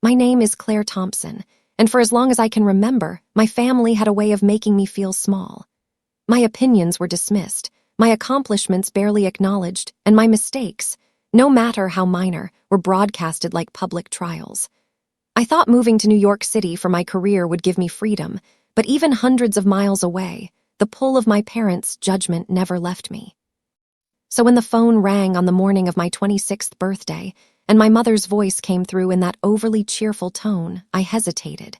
My name is Claire Thompson, and for as long as I can remember, my family had a way of making me feel small. My opinions were dismissed, my accomplishments barely acknowledged, and my mistakes, no matter how minor, were broadcasted like public trials. I thought moving to New York City for my career would give me freedom, but even hundreds of miles away, the pull of my parents' judgment never left me. So when the phone rang on the morning of my 26th birthday, and my mother's voice came through in that overly cheerful tone, I hesitated.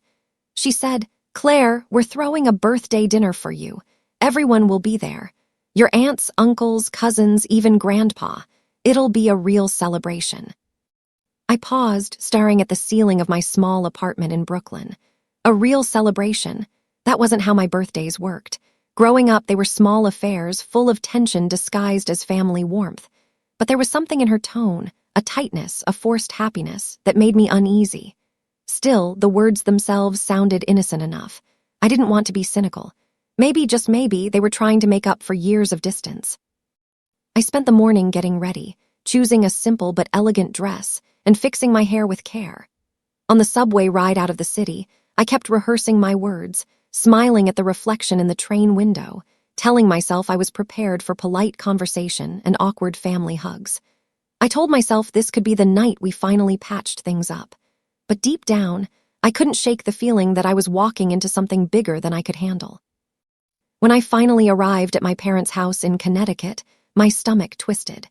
She said, "Claire, we're throwing a birthday dinner for you. Everyone will be there. Your aunts, uncles, cousins, even grandpa. It'll be a real celebration." I paused, staring at the ceiling of my small apartment in Brooklyn. A real celebration? That wasn't how my birthdays worked. Growing up, they were small affairs, full of tension disguised as family warmth. But there was something in her tone, a tightness, a forced happiness, that made me uneasy. Still, the words themselves sounded innocent enough. I didn't want to be cynical. Maybe, just maybe, they were trying to make up for years of distance. I spent the morning getting ready, choosing a simple but elegant dress, and fixing my hair with care. On the subway ride out of the city, I kept rehearsing my words, smiling at the reflection in the train window, telling myself I was prepared for polite conversation and awkward family hugs. I told myself this could be the night we finally patched things up. But deep down, I couldn't shake the feeling that I was walking into something bigger than I could handle. When I finally arrived at my parents' house in Connecticut, my stomach twisted.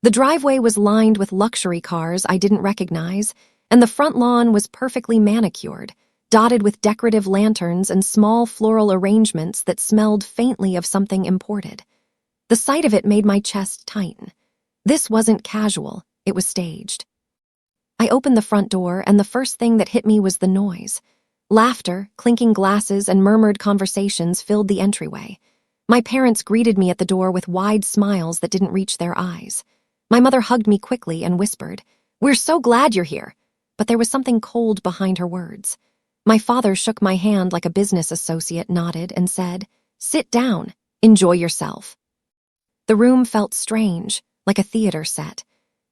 The driveway was lined with luxury cars I didn't recognize, and the front lawn was perfectly manicured, dotted with decorative lanterns and small floral arrangements that smelled faintly of something imported. The sight of it made my chest tighten. This wasn't casual, it was staged. I opened the front door, and the first thing that hit me was the noise. Laughter, clinking glasses, and murmured conversations filled the entryway. My parents greeted me at the door with wide smiles that didn't reach their eyes. My mother hugged me quickly and whispered, "We're so glad you're here." But there was something cold behind her words. My father shook my hand like a business associate, nodded, and said, "Sit down. Enjoy yourself." The room felt strange, like a theater set.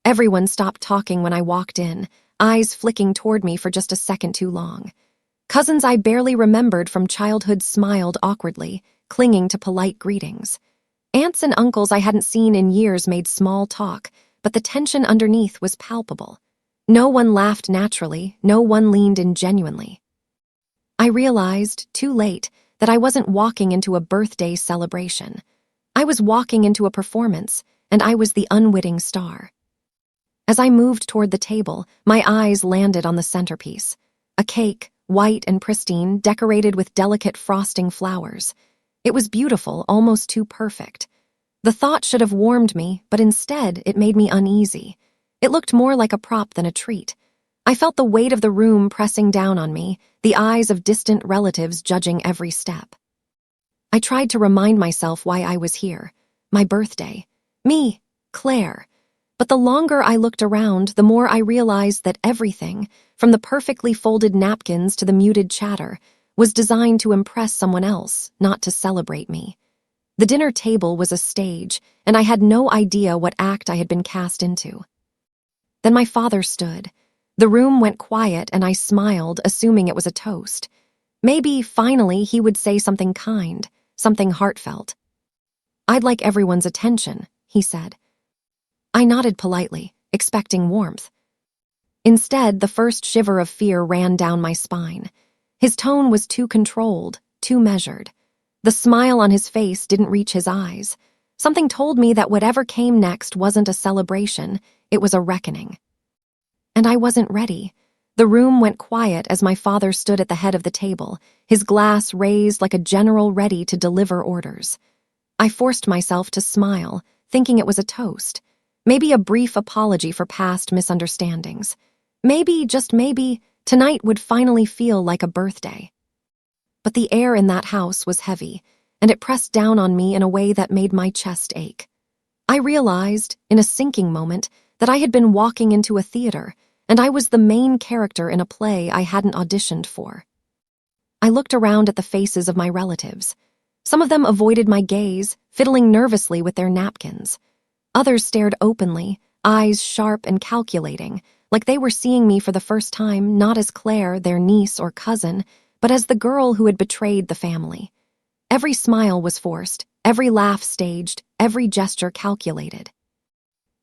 Everyone stopped talking when I walked in, eyes flicking toward me for just a second too long. Cousins I barely remembered from childhood smiled awkwardly, clinging to polite greetings. Aunts and uncles I hadn't seen in years made small talk, but the tension underneath was palpable. No one laughed naturally, no one leaned in genuinely. I realized, too late, that I wasn't walking into a birthday celebration. I was walking into a performance, and I was the unwitting star. As I moved toward the table, my eyes landed on the centerpiece. A cake, white and pristine, decorated with delicate frosting flowers. It was beautiful, almost too perfect. The thought should have warmed me, but instead it made me uneasy. It looked more like a prop than a treat. I felt the weight of the room pressing down on me, the eyes of distant relatives judging every step. I tried to remind myself why I was here. My birthday. Me, Claire. But the longer I looked around, the more I realized that everything, from the perfectly folded napkins to the muted chatter, was designed to impress someone else, not to celebrate me. The dinner table was a stage, and I had no idea what act I had been cast into. Then my father stood. The room went quiet, and I smiled, assuming it was a toast. Maybe, finally, he would say something kind, something heartfelt. "I'd like everyone's attention," he said. I nodded politely, expecting warmth. Instead, the first shiver of fear ran down my spine. His tone was too controlled, too measured. The smile on his face didn't reach his eyes. Something told me that whatever came next wasn't a celebration, it was a reckoning. And I wasn't ready. The room went quiet as my father stood at the head of the table, his glass raised like a general ready to deliver orders. I forced myself to smile, thinking it was a toast. Maybe a brief apology for past misunderstandings. Maybe, just maybe, tonight would finally feel like a birthday. But the air in that house was heavy, and it pressed down on me in a way that made my chest ache. I realized, in a sinking moment, that I had been walking into a theater, and I was the main character in a play I hadn't auditioned for. I looked around at the faces of my relatives. Some of them avoided my gaze, fiddling nervously with their napkins. Others stared openly, eyes sharp and calculating, like they were seeing me for the first time not as Claire, their niece or cousin, but as the girl who had betrayed the family. Every smile was forced, every laugh staged, every gesture calculated.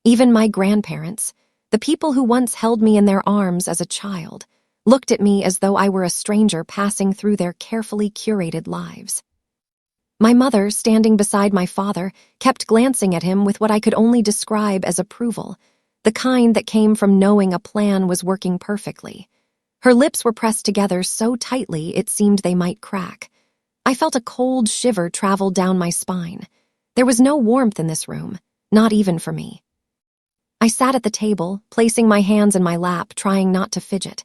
Even my grandparents, the people who once held me in their arms as a child, looked at me as though I were a stranger passing through their carefully curated lives. My mother, standing beside my father, kept glancing at him with what I could only describe as approval, the kind that came from knowing a plan was working perfectly. Her lips were pressed together so tightly it seemed they might crack. I felt a cold shiver travel down my spine. There was no warmth in this room, not even for me. I sat at the table, placing my hands in my lap, trying not to fidget.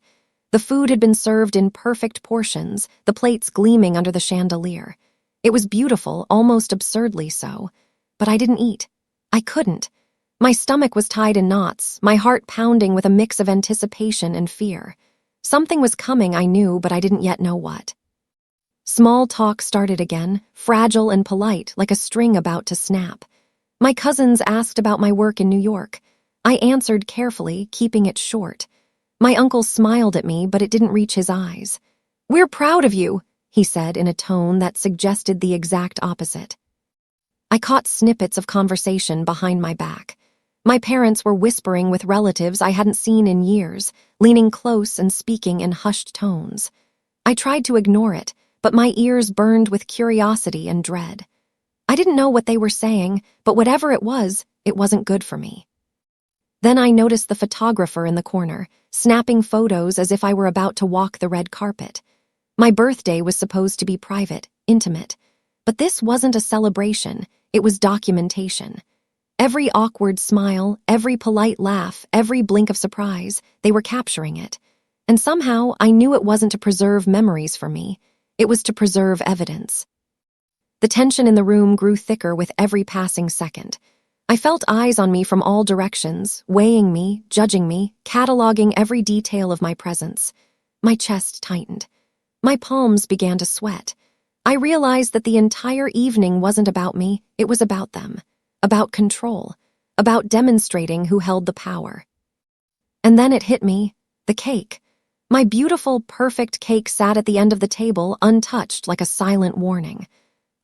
The food had been served in perfect portions, the plates gleaming under the chandelier. It was beautiful, almost absurdly so. But I didn't eat. I couldn't. My stomach was tied in knots, my heart pounding with a mix of anticipation and fear. Something was coming, I knew, but I didn't yet know what. Small talk started again, fragile and polite, like a string about to snap. My cousins asked about my work in New York. I answered carefully, keeping it short. My uncle smiled at me, but it didn't reach his eyes. "We're proud of you," he said in a tone that suggested the exact opposite. I caught snippets of conversation behind my back. My parents were whispering with relatives I hadn't seen in years, leaning close and speaking in hushed tones. I tried to ignore it, but my ears burned with curiosity and dread. I didn't know what they were saying, but whatever it wasn't good for me. Then I noticed the photographer in the corner, snapping photos as if I were about to walk the red carpet. My birthday was supposed to be private, intimate. But this wasn't a celebration, it was documentation. Every awkward smile, every polite laugh, every blink of surprise, they were capturing it. And somehow I knew it wasn't to preserve memories for me, it was to preserve evidence. The tension in the room grew thicker with every passing second. I felt eyes on me from all directions, weighing me, judging me, cataloging every detail of my presence. My chest tightened. My palms began to sweat. I realized that the entire evening wasn't about me, it was about them. About control. About demonstrating who held the power. And then it hit me, the cake. My beautiful, perfect cake sat at the end of the table, untouched like a silent warning.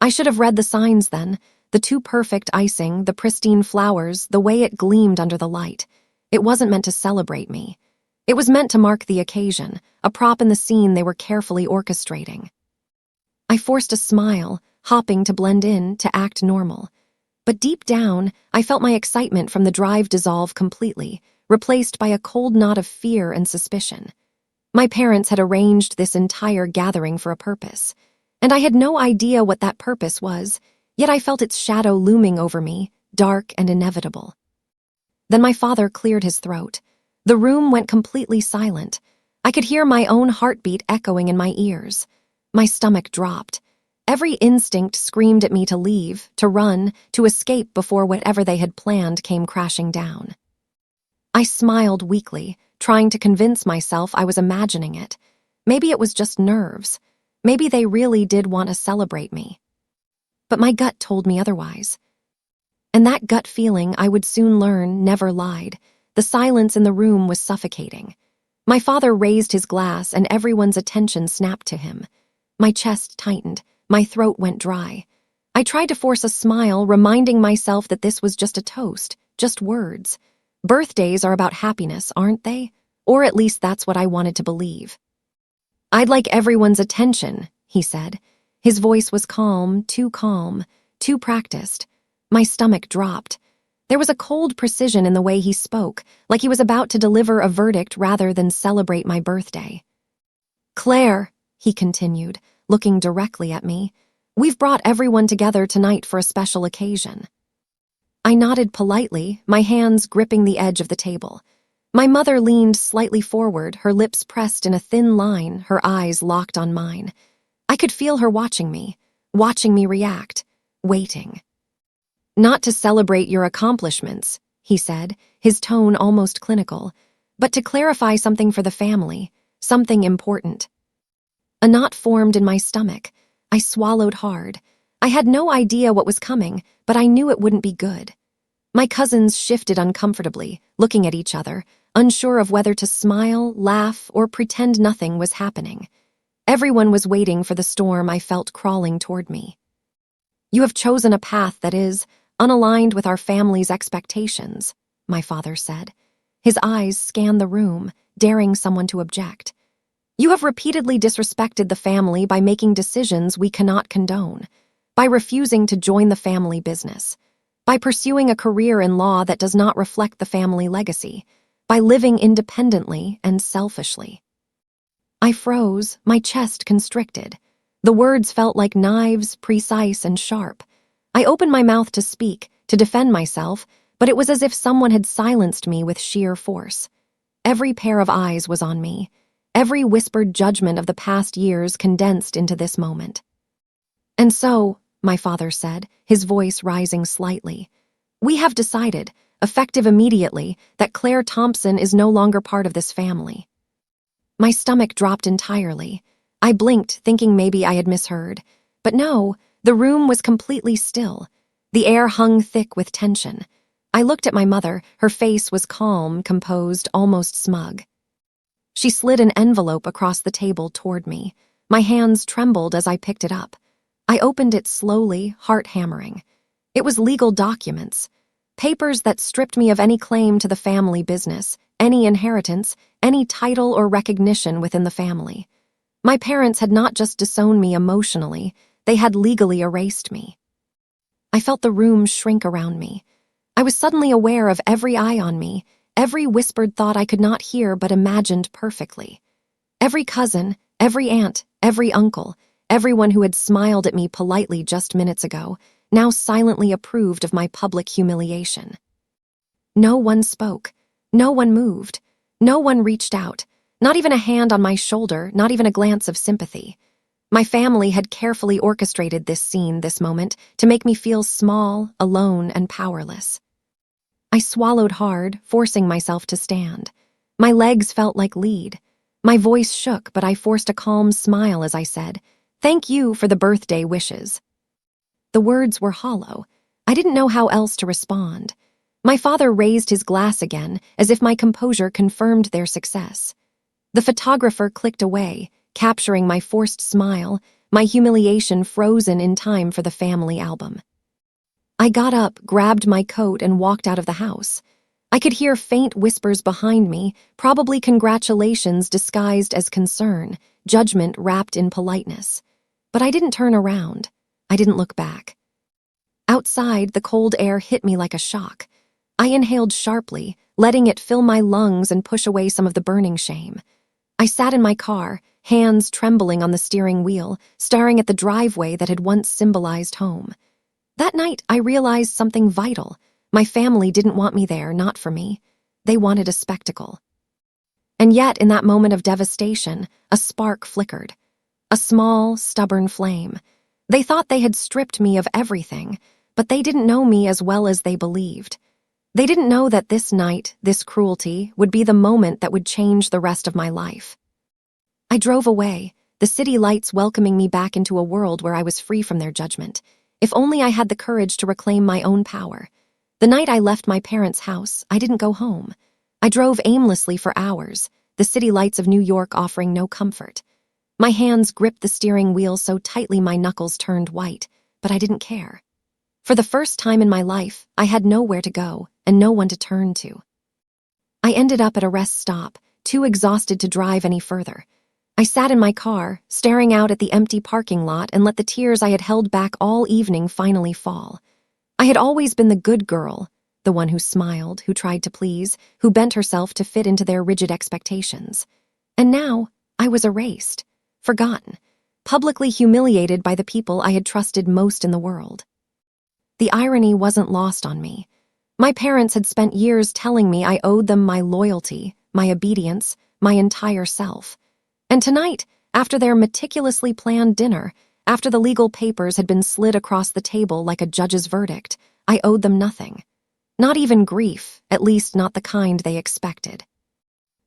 I should have read the signs then. The too perfect icing, the pristine flowers, the way it gleamed under the light. It wasn't meant to celebrate me. It was meant to mark the occasion, a prop in the scene they were carefully orchestrating. I forced a smile, hopping to blend in, to act normal. But deep down, I felt my excitement from the drive dissolve completely, replaced by a cold knot of fear and suspicion. My parents had arranged this entire gathering for a purpose, and I had no idea what that purpose was, yet I felt its shadow looming over me, dark and inevitable. Then my father cleared his throat. The room went completely silent. I could hear my own heartbeat echoing in my ears. My stomach dropped. Every instinct screamed at me to leave, to run, to escape before whatever they had planned came crashing down. I smiled weakly, trying to convince myself I was imagining it. Maybe it was just nerves. Maybe they really did want to celebrate me. But my gut told me otherwise. And that gut feeling, I would soon learn, never lied. The silence in the room was suffocating. My father raised his glass and everyone's attention snapped to him. My chest tightened. My throat went dry. I tried to force a smile, reminding myself that this was just a toast, just words. Birthdays are about happiness, aren't they? Or at least that's what I wanted to believe. "I'd like everyone's attention," he said. His voice was calm, too practiced. My stomach dropped. There was a cold precision in the way he spoke, like he was about to deliver a verdict rather than celebrate my birthday. "Claire," he continued, looking directly at me, "we've brought everyone together tonight for a special occasion." I nodded politely, my hands gripping the edge of the table. My mother leaned slightly forward, her lips pressed in a thin line, her eyes locked on mine. I could feel her watching me react, waiting. "Not to celebrate your accomplishments," he said, his tone almost clinical, "but to clarify something for the family, something important." A knot formed in my stomach. I swallowed hard. I had no idea what was coming, but I knew it wouldn't be good. My cousins shifted uncomfortably, looking at each other, unsure of whether to smile, laugh, or pretend nothing was happening. Everyone was waiting for the storm I felt crawling toward me. "You have chosen a path that is unaligned with our family's expectations," my father said. His eyes scanned the room, daring someone to object. "You have repeatedly disrespected the family by making decisions we cannot condone, by refusing to join the family business, by pursuing a career in law that does not reflect the family legacy, by living independently and selfishly." I froze, my chest constricted. The words felt like knives, precise and sharp. I opened my mouth to speak, to defend myself, but it was as if someone had silenced me with sheer force. Every pair of eyes was on me. Every whispered judgment of the past years condensed into this moment. "And so," my father said, his voice rising slightly, "we have decided, effective immediately, that Claire Thompson is no longer part of this family." My stomach dropped entirely. I blinked, thinking maybe I had misheard. But no, the room was completely still. The air hung thick with tension. I looked at my mother. Her face was calm, composed, almost smug. She slid an envelope across the table toward me. My hands trembled as I picked it up. I opened it slowly, heart hammering. It was legal documents. Papers that stripped me of any claim to the family business, any inheritance, any title or recognition within the family. My parents had not just disowned me emotionally, they had legally erased me. I felt the room shrink around me. I was suddenly aware of every eye on me, every whispered thought I could not hear but imagined perfectly. Every cousin, every aunt, every uncle, everyone who had smiled at me politely just minutes ago, now silently approved of my public humiliation. No one spoke. No one moved. No one reached out. Not even a hand on my shoulder, not even a glance of sympathy. My family had carefully orchestrated this scene, this moment, to make me feel small, alone, and powerless. I swallowed hard, forcing myself to stand. My legs felt like lead. My voice shook, but I forced a calm smile as I said, "Thank you for the birthday wishes." The words were hollow. I didn't know how else to respond. My father raised his glass again, as if my composure confirmed their success. The photographer clicked away, capturing my forced smile, my humiliation frozen in time for the family album. I got up, grabbed my coat, and walked out of the house. I could hear faint whispers behind me, probably congratulations disguised as concern, judgment wrapped in politeness. But I didn't turn around. I didn't look back. Outside, the cold air hit me like a shock. I inhaled sharply, letting it fill my lungs and push away some of the burning shame. I sat in my car, hands trembling on the steering wheel, staring at the driveway that had once symbolized home. That night, I realized something vital. My family didn't want me there, not for me. They wanted a spectacle. And yet, in that moment of devastation, a spark flickered. A small, stubborn flame. They thought they had stripped me of everything, but they didn't know me as well as they believed. They didn't know that this night, this cruelty, would be the moment that would change the rest of my life. I drove away, the city lights welcoming me back into a world where I was free from their judgment. If only I had the courage to reclaim my own power. The night I left my parents' house, I didn't go home. I drove aimlessly for hours, the city lights of New York offering no comfort. My hands gripped the steering wheel so tightly my knuckles turned white, but I didn't care. For the first time in my life, I had nowhere to go and no one to turn to. I ended up at a rest stop, too exhausted to drive any further. I sat in my car, staring out at the empty parking lot and let the tears I had held back all evening finally fall. I had always been the good girl, the one who smiled, who tried to please, who bent herself to fit into their rigid expectations. And now, I was erased, forgotten, publicly humiliated by the people I had trusted most in the world. The irony wasn't lost on me. My parents had spent years telling me I owed them my loyalty, my obedience, my entire self. And tonight, after their meticulously planned dinner, after the legal papers had been slid across the table like a judge's verdict, I owed them nothing. Not even grief, at least not the kind they expected.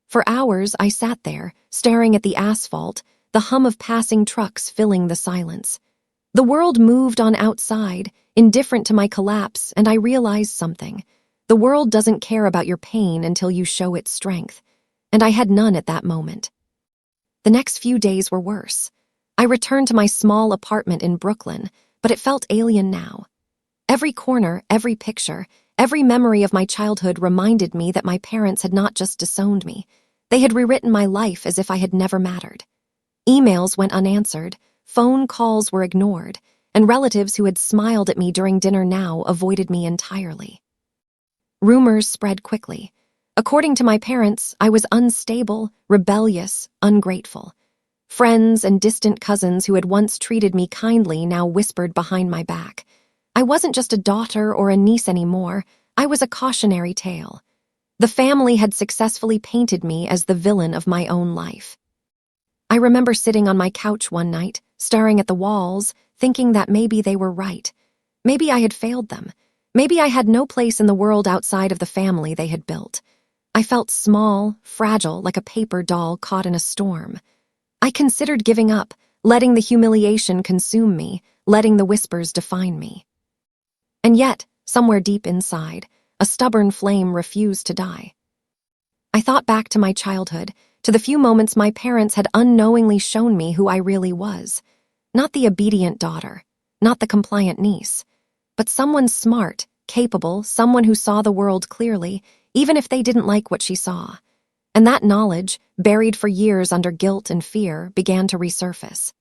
For hours, I sat there, staring at the asphalt, the hum of passing trucks filling the silence. The world moved on outside, indifferent to my collapse, and I realized something. The world doesn't care about your pain until you show its strength, and I had none at that moment. The next few days were worse. I returned to my small apartment in Brooklyn, but it felt alien now. Every corner, every picture, every memory of my childhood reminded me that my parents had not just disowned me. They had rewritten my life as if I had never mattered. Emails went unanswered, phone calls were ignored, and relatives who had smiled at me during dinner now avoided me entirely. Rumors spread quickly. According to my parents, I was unstable, rebellious, ungrateful. Friends and distant cousins who had once treated me kindly now whispered behind my back. I wasn't just a daughter or a niece anymore, I was a cautionary tale. The family had successfully painted me as the villain of my own life. I remember sitting on my couch one night, staring at the walls, thinking that maybe they were right. Maybe I had failed them. Maybe I had no place in the world outside of the family they had built. I felt small, fragile, like a paper doll caught in a storm. I considered giving up, letting the humiliation consume me, letting the whispers define me. And yet, somewhere deep inside, a stubborn flame refused to die. I thought back to my childhood, to the few moments my parents had unknowingly shown me who I really was. Not the obedient daughter, not the compliant niece, but someone smart, capable, someone who saw the world clearly, even if they didn't like what she saw. And that knowledge, buried for years under guilt and fear, began to resurface.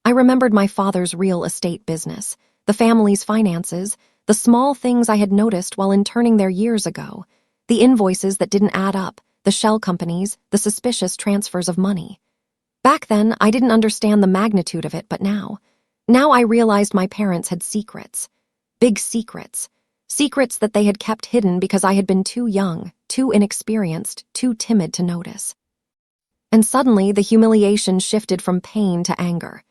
I remembered my father's real estate business, the family's finances, the small things I had noticed while interning there years ago, the invoices that didn't add up, the shell companies, the suspicious transfers of money. Back then, I didn't understand the magnitude of it, but now I realized my parents had secrets. Big secrets. Secrets that they had kept hidden because I had been too young, too inexperienced, too timid to notice. And suddenly, the humiliation shifted from pain to anger.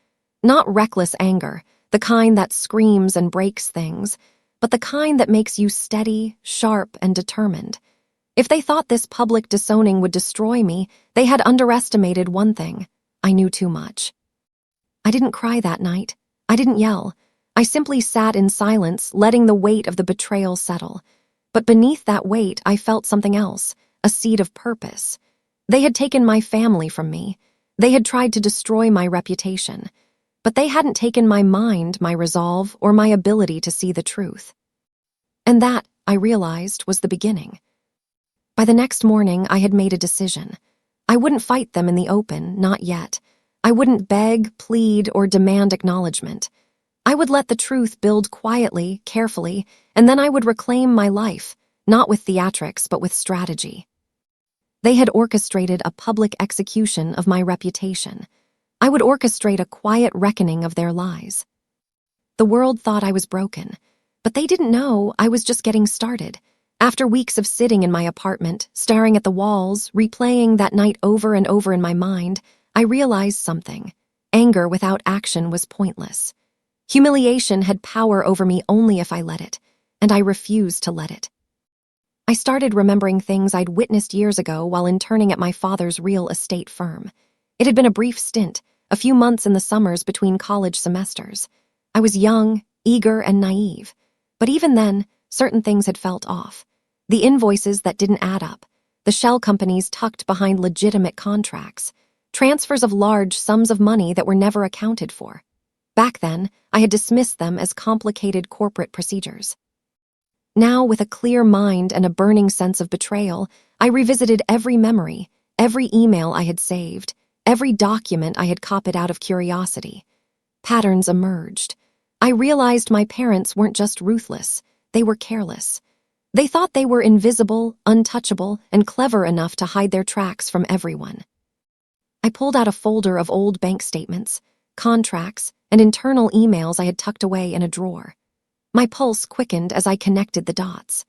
Not reckless anger, the kind that screams and breaks things, but the kind that makes you steady, sharp, and determined. If they thought this public disowning would destroy me, they had underestimated one thing. I knew too much. I didn't cry that night. I didn't yell. I simply sat in silence, letting the weight of the betrayal settle. But beneath that weight, I felt something else, a seed of purpose. They had taken my family from me. They had tried to destroy my reputation. But they hadn't taken my mind, my resolve, or my ability to see the truth. And that, I realized, was the beginning. By the next morning, I had made a decision. I wouldn't fight them in the open, not yet. I wouldn't beg, plead, or demand acknowledgement. I would let the truth build quietly, carefully, and then I would reclaim my life, not with theatrics, but with strategy. They had orchestrated a public execution of my reputation. I would orchestrate a quiet reckoning of their lies. The world thought I was broken, but they didn't know I was just getting started. After weeks of sitting in my apartment, staring at the walls, replaying that night over and over in my mind, I realized something. Anger without action was pointless. Humiliation had power over me only if I let it, and I refused to let it. I started remembering things I'd witnessed years ago while interning at my father's real estate firm. It had been a brief stint, a few months in the summers between college semesters. I was young, eager, and naive. But even then, certain things had felt off. The invoices that didn't add up, the shell companies tucked behind legitimate contracts, transfers of large sums of money that were never accounted for. Back then, I had dismissed them as complicated corporate procedures. Now, with a clear mind and a burning sense of betrayal, I revisited every memory, every email I had saved, every document I had copied out of curiosity. Patterns emerged. I realized my parents weren't just ruthless, they were careless. They thought they were invisible, untouchable, and clever enough to hide their tracks from everyone. I pulled out a folder of old bank statements, contracts, and internal emails I had tucked away in a drawer. My pulse quickened as I connected the dots.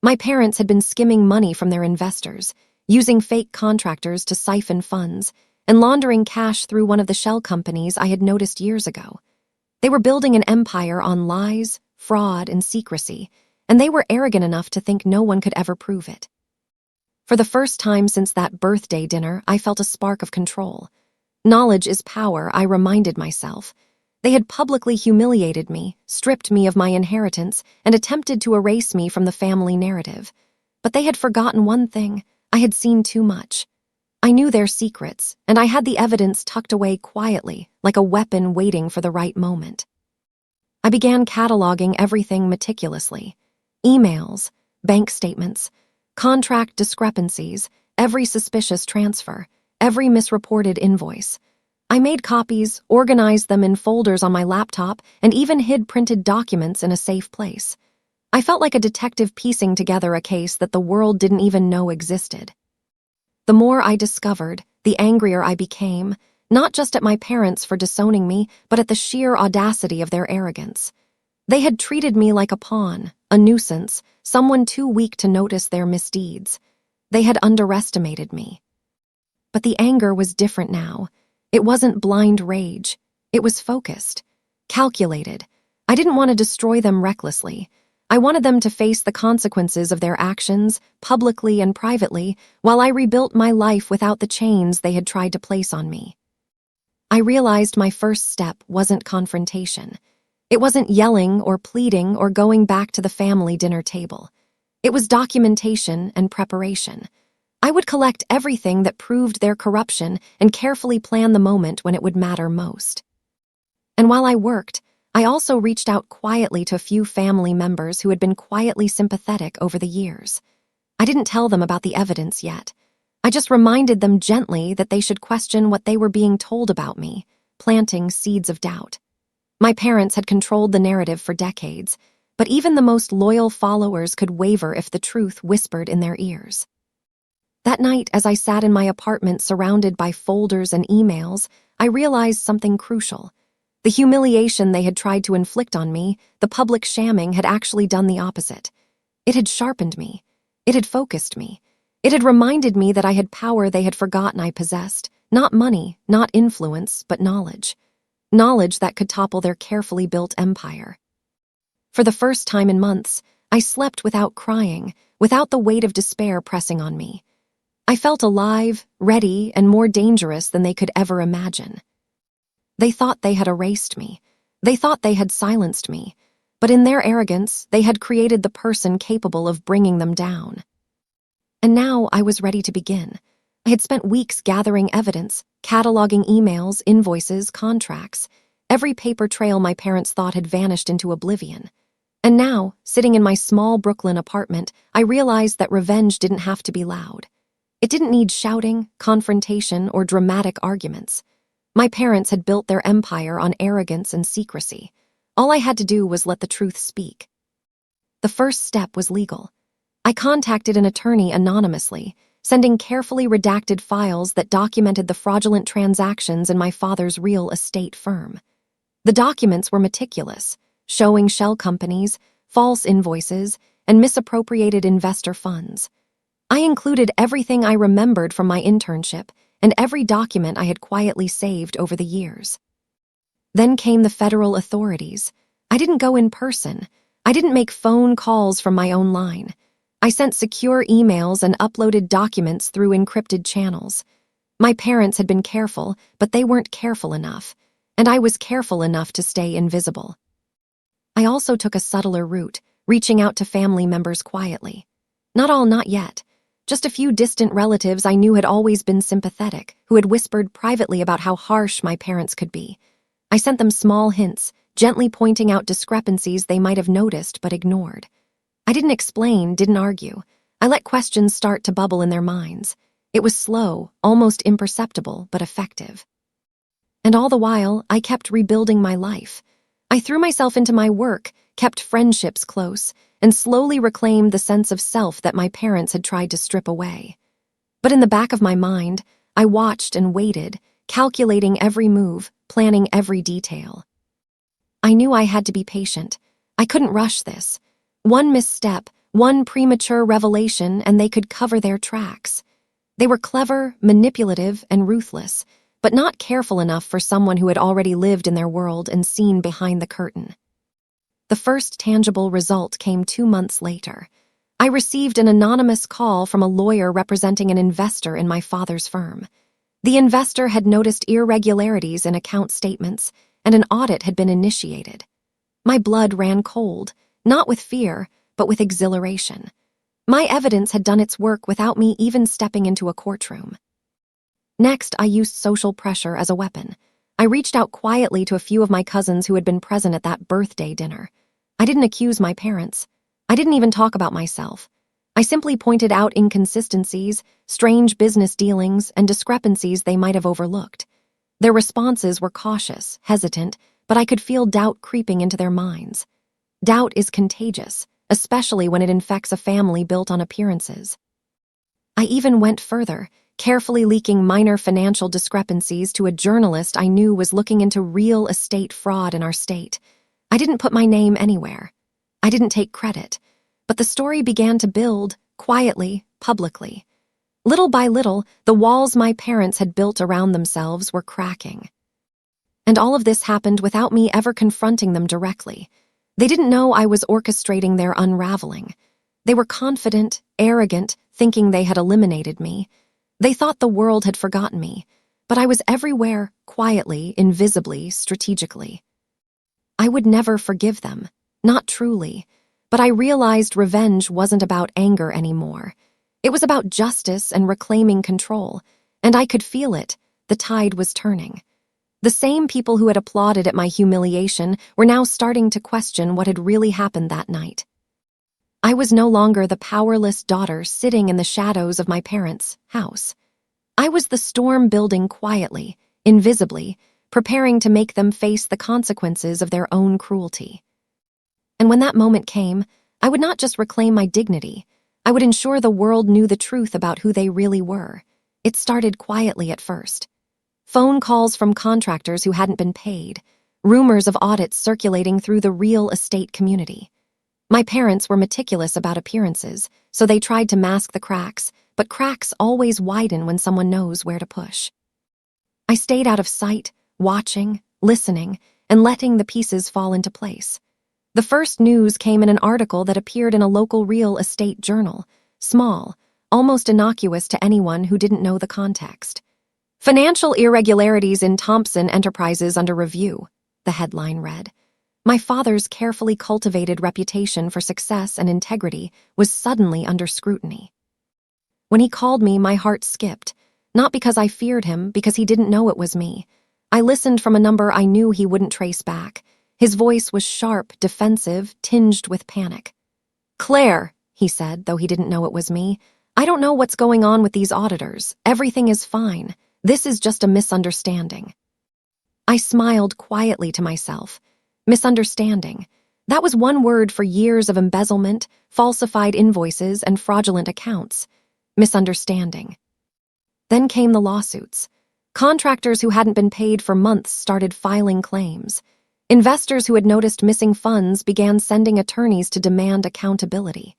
My parents had been skimming money from their investors, using fake contractors to siphon funds, and laundering cash through one of the shell companies I had noticed years ago. They were building an empire on lies, fraud, and secrecy, and they were arrogant enough to think no one could ever prove it. For the first time since that birthday dinner, I felt a spark of control. Knowledge is power, I reminded myself. They had publicly humiliated me, stripped me of my inheritance, and attempted to erase me from the family narrative. But they had forgotten one thing: I had seen too much. I knew their secrets, and I had the evidence tucked away quietly, like a weapon waiting for the right moment. I began cataloging everything meticulously: emails, bank statements, contract discrepancies, every suspicious transfer, every misreported invoice. I made copies, organized them in folders on my laptop, and even hid printed documents in a safe place. I felt like a detective piecing together a case that the world didn't even know existed. The more I discovered, the angrier I became, not just at my parents for disowning me, but at the sheer audacity of their arrogance. They had treated me like a pawn, a nuisance, someone too weak to notice their misdeeds. They had underestimated me. But the anger was different now. It wasn't blind rage. It was focused, calculated. I didn't want to destroy them recklessly. I wanted them to face the consequences of their actions, publicly and privately, while I rebuilt my life without the chains they had tried to place on me. I realized my first step wasn't confrontation. It wasn't yelling or pleading or going back to the family dinner table. It was documentation and preparation. I would collect everything that proved their corruption and carefully plan the moment when it would matter most. And while I worked, I also reached out quietly to a few family members who had been quietly sympathetic over the years. I didn't tell them about the evidence yet. I just reminded them gently that they should question what they were being told about me, planting seeds of doubt. My parents had controlled the narrative for decades, but even the most loyal followers could waver if the truth whispered in their ears. That night, as I sat in my apartment surrounded by folders and emails, I realized something crucial. The humiliation they had tried to inflict on me, the public shamming, had actually done the opposite. It had sharpened me. It had focused me. It had reminded me that I had power they had forgotten I possessed. Not money, not influence, but knowledge. Knowledge that could topple their carefully built empire. For the first time in months, I slept without crying, without the weight of despair pressing on me. I felt alive, ready, and more dangerous than they could ever imagine. They thought they had erased me. They thought they had silenced me. But in their arrogance, they had created the person capable of bringing them down. And now I was ready to begin. I had spent weeks gathering evidence, cataloging emails, invoices, contracts, every paper trail my parents thought had vanished into oblivion. And now, sitting in my small Brooklyn apartment, I realized that revenge didn't have to be loud. It didn't need shouting, confrontation, or dramatic arguments. My parents had built their empire on arrogance and secrecy. All I had to do was let the truth speak. The first step was legal. I contacted an attorney anonymously, sending carefully redacted files that documented the fraudulent transactions in my father's real estate firm. The documents were meticulous, showing shell companies, false invoices, and misappropriated investor funds. I included everything I remembered from my internship and every document I had quietly saved over the years. Then came the federal authorities. I didn't go in person. I didn't make phone calls from my own line. I sent secure emails and uploaded documents through encrypted channels. My parents had been careful, but they weren't careful enough, and I was careful enough to stay invisible. I also took a subtler route, reaching out to family members quietly. Not all, not yet. Just a few distant relatives I knew had always been sympathetic, who had whispered privately about how harsh my parents could be. I sent them small hints, gently pointing out discrepancies they might have noticed but ignored. I didn't explain, didn't argue. I let questions start to bubble in their minds. It was slow, almost imperceptible, but effective. And all the while, I kept rebuilding my life. I threw myself into my work, kept friendships close, and slowly reclaimed the sense of self that my parents had tried to strip away. But in the back of my mind, I watched and waited, calculating every move, planning every detail. I knew I had to be patient. I couldn't rush this. One misstep, one premature revelation, and they could cover their tracks. They were clever, manipulative, and ruthless, but not careful enough for someone who had already lived in their world and seen behind the curtain. The first tangible result came 2 months later. I received an anonymous call from a lawyer representing an investor in my father's firm. The investor had noticed irregularities in account statements and an audit had been initiated. My blood ran cold, not with fear, but with exhilaration. My evidence had done its work without me even stepping into a courtroom. Next, I used social pressure as a weapon. I reached out quietly to a few of my cousins who had been present at that birthday dinner. I didn't accuse my parents. I didn't even talk about myself. I simply pointed out inconsistencies, strange business dealings, and discrepancies they might have overlooked. Their responses were cautious, hesitant, but I could feel doubt creeping into their minds. Doubt is contagious, especially when it infects a family built on appearances. I even went further, carefully leaking minor financial discrepancies to a journalist I knew was looking into real estate fraud in our state. I didn't put my name anywhere. I didn't take credit, but the story began to build, quietly, publicly. Little by little, the walls my parents had built around themselves were cracking. And all of this happened without me ever confronting them directly. They didn't know I was orchestrating their unraveling. They were confident, arrogant, thinking they had eliminated me. They thought the world had forgotten me, but I was everywhere, quietly, invisibly, strategically. I would never forgive them, not truly, but I realized revenge wasn't about anger anymore. It was about justice and reclaiming control, and I could feel it. The tide was turning. The same people who had applauded at my humiliation were now starting to question what had really happened that night. I was no longer the powerless daughter sitting in the shadows of my parents' house. I was the storm building quietly, invisibly, preparing to make them face the consequences of their own cruelty. And when that moment came, I would not just reclaim my dignity, I would ensure the world knew the truth about who they really were. It started quietly at first. Phone calls from contractors who hadn't been paid, rumors of audits circulating through the real estate community. My parents were meticulous about appearances, so they tried to mask the cracks, but cracks always widen when someone knows where to push. I stayed out of sight, watching, listening, and letting the pieces fall into place. The first news came in an article that appeared in a local real estate journal, small, almost innocuous to anyone who didn't know the context. "Financial irregularities in Thompson Enterprises under review," the headline read. My father's carefully cultivated reputation for success and integrity was suddenly under scrutiny. When he called me, my heart skipped, not because I feared him, because he didn't know it was me. I listened from a number I knew he wouldn't trace back. His voice was sharp, defensive, tinged with panic. "Claire," he said, though he didn't know it was me, "I don't know what's going on with these auditors. Everything is fine. This is just a misunderstanding." I smiled quietly to myself. Misunderstanding. That was one word for years of embezzlement, falsified invoices, and fraudulent accounts. Misunderstanding. Then came the lawsuits. Contractors who hadn't been paid for months started filing claims. Investors who had noticed missing funds began sending attorneys to demand accountability.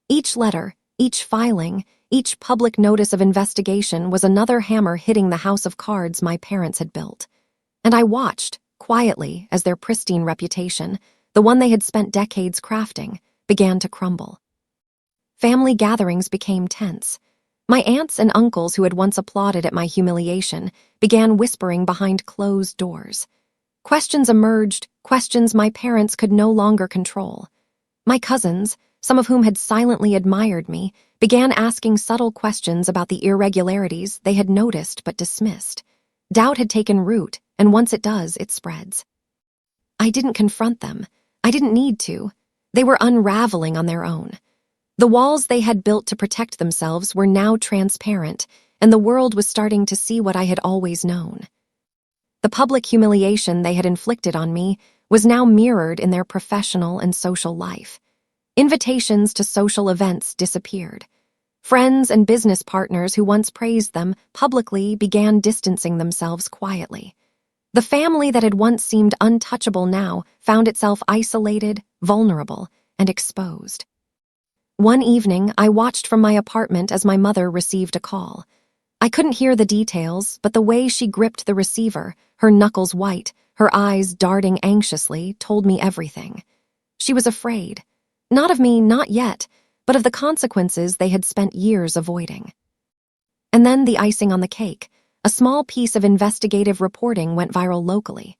Each letter, each filing, each public notice of investigation was another hammer hitting the house of cards my parents had built. And I watched, quietly, as their pristine reputation, the one they had spent decades crafting, began to crumble. Family gatherings became tense. My aunts and uncles who had once applauded at my humiliation began whispering behind closed doors. Questions emerged, questions my parents could no longer control. My cousins, some of whom had silently admired me, began asking subtle questions about the irregularities they had noticed but dismissed. Doubt had taken root, and once it does, it spreads. I didn't confront them. I didn't need to. They were unraveling on their own. The walls they had built to protect themselves were now transparent, and the world was starting to see what I had always known. The public humiliation they had inflicted on me was now mirrored in their professional and social life. Invitations to social events disappeared. Friends and business partners who once praised them publicly began distancing themselves quietly. The family that had once seemed untouchable now found itself isolated, vulnerable, and exposed. One evening, I watched from my apartment as my mother received a call. I couldn't hear the details, but the way she gripped the receiver, her knuckles white, her eyes darting anxiously, told me everything. She was afraid. Not of me, not yet, but of the consequences they had spent years avoiding. And then the icing on the cake. A small piece of investigative reporting went viral locally.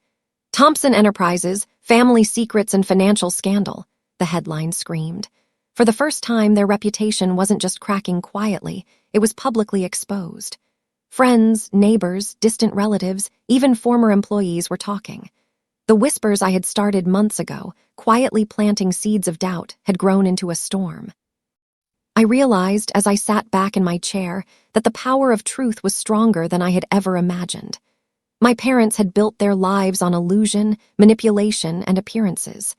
Thompson Enterprises, family secrets and financial scandal, the headline screamed. For the first time, their reputation wasn't just cracking quietly, it was publicly exposed. Friends, neighbors, distant relatives, even former employees were talking. The whispers I had started months ago, quietly planting seeds of doubt, had grown into a storm. I realized, as I sat back in my chair, that the power of truth was stronger than I had ever imagined. My parents had built their lives on illusion, manipulation, and appearances.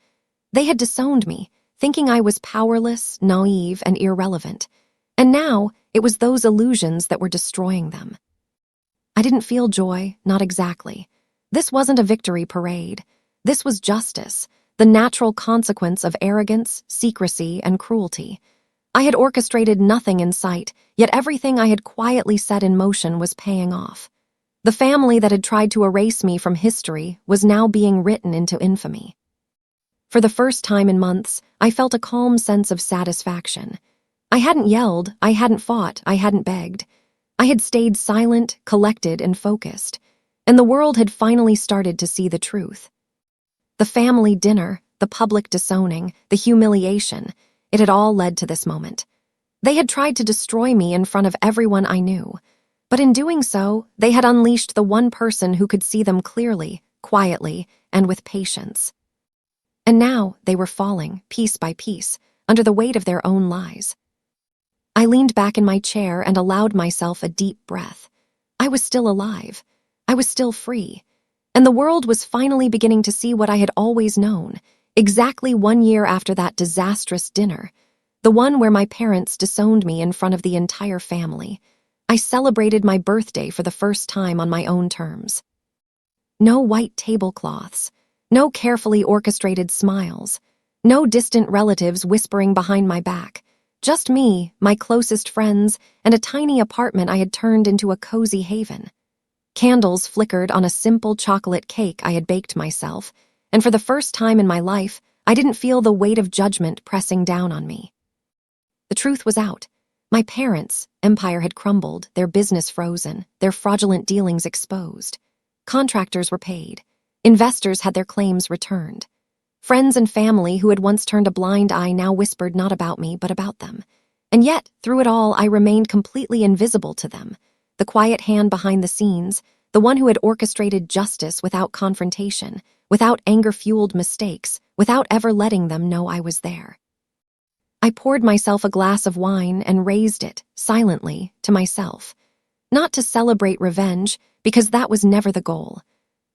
They had disowned me, thinking I was powerless, naive, and irrelevant. And now, it was those illusions that were destroying them. I didn't feel joy, not exactly. This wasn't a victory parade. This was justice, the natural consequence of arrogance, secrecy, and cruelty. I had orchestrated nothing in sight, yet everything I had quietly set in motion was paying off. The family that had tried to erase me from history was now being written into infamy. For the first time in months, I felt a calm sense of satisfaction. I hadn't yelled, I hadn't fought, I hadn't begged. I had stayed silent, collected, and focused, and the world had finally started to see the truth. The family dinner, the public disowning, the humiliation, it had all led to this moment. They had tried to destroy me in front of everyone I knew, but in doing so, they had unleashed the one person who could see them clearly, quietly, and with patience. And now they were falling, piece by piece, under the weight of their own lies. I leaned back in my chair and allowed myself a deep breath. I was still alive. I was still free. And the world was finally beginning to see what I had always known, exactly 1 year after that disastrous dinner, the one where my parents disowned me in front of the entire family. I celebrated my birthday for the first time on my own terms. No white tablecloths, no carefully orchestrated smiles, no distant relatives whispering behind my back. Just me, my closest friends, and a tiny apartment I had turned into a cozy haven. Candles flickered on a simple chocolate cake I had baked myself, and for the first time in my life, I didn't feel the weight of judgment pressing down on me. The truth was out. My parents' empire had crumbled, their business frozen, their fraudulent dealings exposed. Contractors were paid. Investors had their claims returned. Friends and family who had once turned a blind eye now whispered not about me, but about them. And yet, through it all, I remained completely invisible to them, the quiet hand behind the scenes, the one who had orchestrated justice without confrontation, without anger-fueled mistakes, without ever letting them know I was there. I poured myself a glass of wine and raised it, silently, to myself. Not to celebrate revenge, because that was never the goal.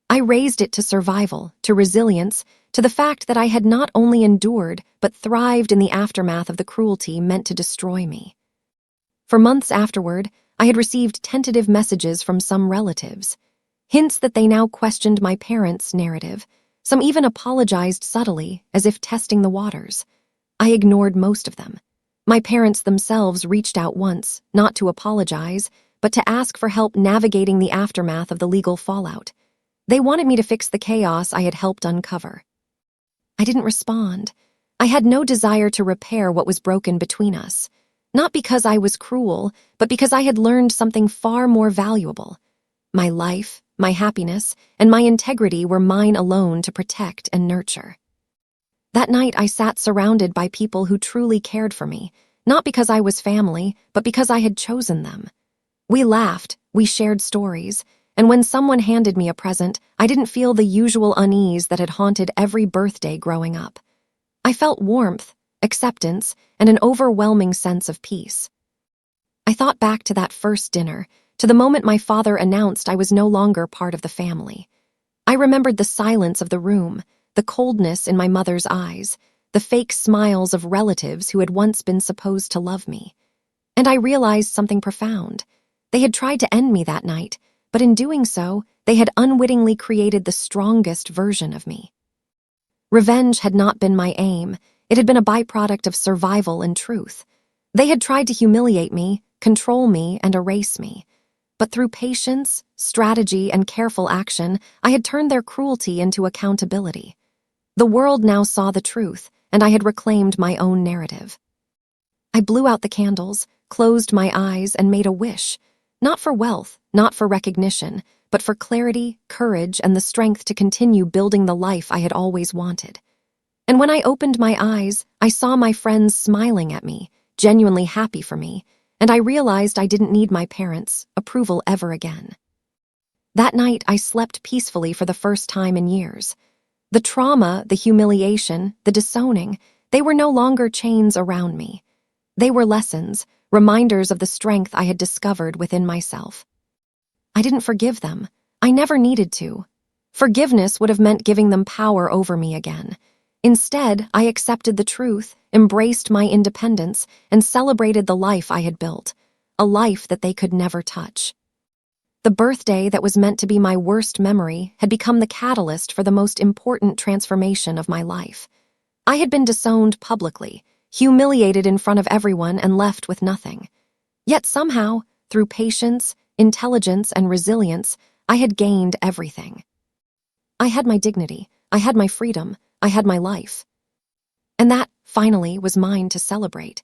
I raised it to survival, to resilience, to the fact that I had not only endured, but thrived in the aftermath of the cruelty meant to destroy me. For months afterward, I had received tentative messages from some relatives, hints that they now questioned my parents' narrative. Some even apologized subtly, as if testing the waters. I ignored most of them. My parents themselves reached out once, not to apologize, but to ask for help navigating the aftermath of the legal fallout. They wanted me to fix the chaos I had helped uncover. I didn't respond. I had no desire to repair what was broken between us, not because I was cruel, but because I had learned something far more valuable. My life, my happiness, and my integrity were mine alone to protect and nurture. That night I sat surrounded by people who truly cared for me, not because I was family, but because I had chosen them. We laughed, we shared stories, and when someone handed me a present, I didn't feel the usual unease that had haunted every birthday growing up. I felt warmth, acceptance, and an overwhelming sense of peace. I thought back to that first dinner, to the moment my father announced I was no longer part of the family. I remembered the silence of the room, the coldness in my mother's eyes, the fake smiles of relatives who had once been supposed to love me. And I realized something profound. They had tried to end me that night, but in doing so, they had unwittingly created the strongest version of me. Revenge had not been my aim. It had been a byproduct of survival and truth. They had tried to humiliate me, control me, and erase me. But through patience, strategy, and careful action, I had turned their cruelty into accountability. The world now saw the truth, and I had reclaimed my own narrative. I blew out the candles, closed my eyes, and made a wish. Not for wealth, not for recognition, but for clarity, courage, and the strength to continue building the life I had always wanted. And when I opened my eyes, I saw my friends smiling at me, genuinely happy for me, and I realized I didn't need my parents' approval ever again. That night, I slept peacefully for the first time in years. The trauma, the humiliation, the disowning, they were no longer chains around me. They were lessons, reminders of the strength I had discovered within myself. I didn't forgive them. I never needed to. Forgiveness would have meant giving them power over me again. Instead, I accepted the truth, embraced my independence, and celebrated the life I had built, a life that they could never touch. The birthday that was meant to be my worst memory had become the catalyst for the most important transformation of my life. I had been disowned publicly, humiliated in front of everyone, and left with nothing. Yet somehow, through patience, intelligence, and resilience, I had gained everything. I had my dignity, I had my freedom, I had my life. And that, finally, was mine to celebrate.